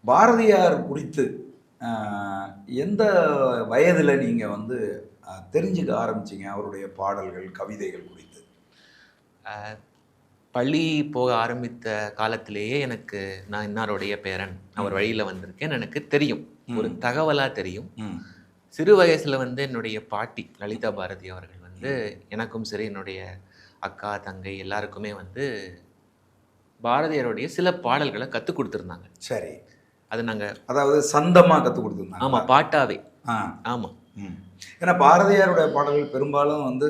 பாரதியார் குறித்து எந்த வயதில் நீங்கள் தெரிஞ்சுக்க ஆரம்பிச்சீங்க அவருடைய பாடல்கள் கவிதைகள் குறித்து? பள்ளி போக ஆரம்பித்த காலத்திலேயே எனக்கு நான் இன்னாருடைய பேரன், அவர் வழியில் வந்திருக்கேன் எனக்கு தெரியும், ஒரு தகவலாக தெரியும். சிறு வயசில் என்னுடைய பாட்டி லலிதா பாரதி அவர்கள் எனக்கும் சரி என்னுடைய அக்கா தங்கை எல்லாருக்குமே பாரதியாருடைய சில பாடல்களை கற்றுக் கொடுத்துருந்தாங்க. சரி, அது நாங்கள் அதாவது சந்தமாக கற்றுக் கொடுத்துருந்தாங்க. ஆமாம், பாட்டாவே. ஆமாம், ஏன்னா பாரதியாருடைய பாடல்கள் பெரும்பாலும்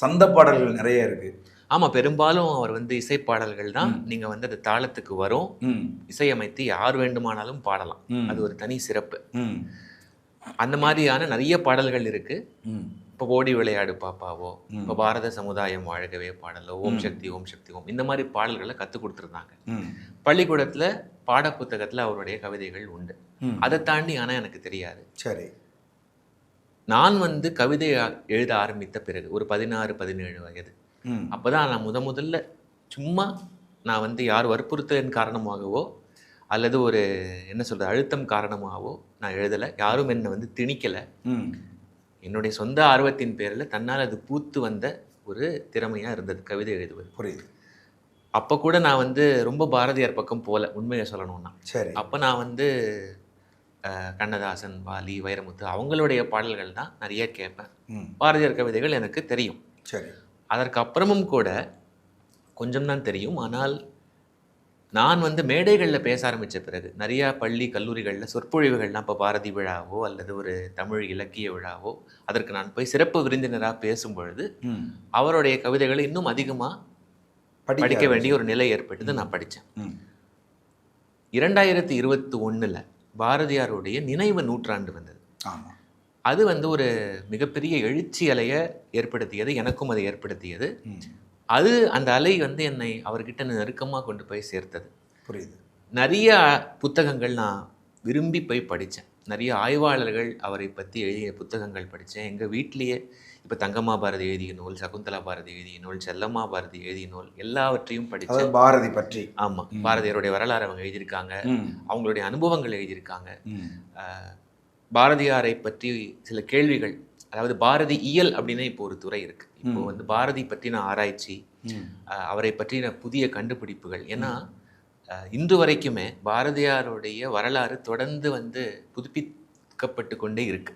சந்த பாடல்கள் நிறைய இருக்கு. ஆமாம், பெரும்பாலும் அவர் இசைப்பாடல்கள் தான். நீங்கள் அது தாளத்துக்கு வரும், இசையமைத்து யார் வேண்டுமானாலும் பாடலாம், அது ஒரு தனி சிறப்பு. அந்த மாதிரியான நிறைய பாடல்கள் இருக்கு. இப்போ ஓடி விளையாடு பாப்பாவோ, இப்போ பாரத சமுதாயம் வாழ்கவே பாடலோ, ஓம் சக்தி ஓம் சக்தி ஓம், இந்த மாதிரி பாடல்களை கற்றுக் கொடுத்துருந்தாங்க. பள்ளிக்கூடத்தில் பாட புத்தகத்தில் அவருடைய கவிதைகள் உண்டு. அதை தாண்டி ஆனால் எனக்கு தெரியாது. சரி, நான் கவிதை எழுத ஆரம்பித்த பிறகு ஒரு 16-17 வயது, அப்போதான் நான் முதல்ல சும்மா நான் யார் வற்புறுத்தலின் காரணமாகவோ அல்லது ஒரு என்ன சொல்கிறது அழுத்தம் காரணமாகவோ நான் எழுதலை. யாரும் என்னை திணிக்கலை. என்னுடைய சொந்த ஆர்வத்தின் பேரில் தன்னால் அது பூத்து வந்த ஒரு திறமையாக இருந்தது கவிதை எழுதுவது. புரியுது. அப்போ கூட நான் ரொம்ப பாரதியார் பக்கம் போகல, உண்மையை சொல்லணும்னா. சரி. அப்போ நான் கண்ணதாசன், வாலி, வைரமுத்து அவங்களுடைய பாடல்கள் தான் நிறைய கேட்பேன். பாரதியார் கவிதைகள் எனக்கு தெரியும். சரி. அதற்கு அப்புறமும் கூட கொஞ்சம் தான் தெரியும். ஆனால் நான் மேடைகளில் பேச ஆரம்பித்த பிறகு நிறையா பள்ளி கல்லூரிகளில் சொற்பொழிவுகள்லாம், இப்போ பாரதி விழாவோ அல்லது ஒரு தமிழ் இலக்கிய விழாவோ, அதற்கு நான் போய் சிறப்பு விருந்தினராக பேசும் பொழுது அவருடைய கவிதைகளை இன்னும் அதிகமாக படிக்க வேண்டிய ஒரு நிலை ஏற்பட்டது. நான் படித்தேன். 2021 பாரதியாருடைய நினைவு நூற்றாண்டு வந்தது. அது ஒரு மிகப்பெரிய எழுச்சி அலையை ஏற்படுத்தியது, எனக்கும் அதை ஏற்படுத்தியது. அது அந்த அலை என்னை அவர்கிட்ட நெருக்கமாக கொண்டு போய் சேர்த்தது. புரியுது. நிறைய புத்தகங்கள் நான் விரும்பி போய் படித்தேன். நிறைய ஆய்வாளர்கள் அவரை பற்றி எழுதிய புத்தகங்கள் படித்தேன். எங்கள் வீட்டிலேயே இப்போ தங்கம்மா பாரதி எழுதிய நூல், சகுந்தலா பாரதி எழுதிய நூல், செல்லம்மா பாரதி எழுதிய நூல் எல்லாவற்றையும் படித்தேன். பாரதி பற்றி. ஆமாம், பாரதியாருடைய வரலாறு அவங்க எழுதியிருக்காங்க, அவங்களுடைய அனுபவங்கள் எழுதியிருக்காங்க. பாரதியாரை பற்றி சில கேள்விகள், அதாவது பாரதி இயல் அப்படின்னு இப்போ ஒரு துறை இருக்கு. இப்போ பாரதி பற்றின ஆராய்ச்சி, அவரை பற்றின புதிய கண்டுபிடிப்புகள். ஏன்னா இன்று வரைக்குமே பாரதியாருடைய வரலாறு தொடர்ந்து புதுப்பிக்கப்பட்டு கொண்டே இருக்கு.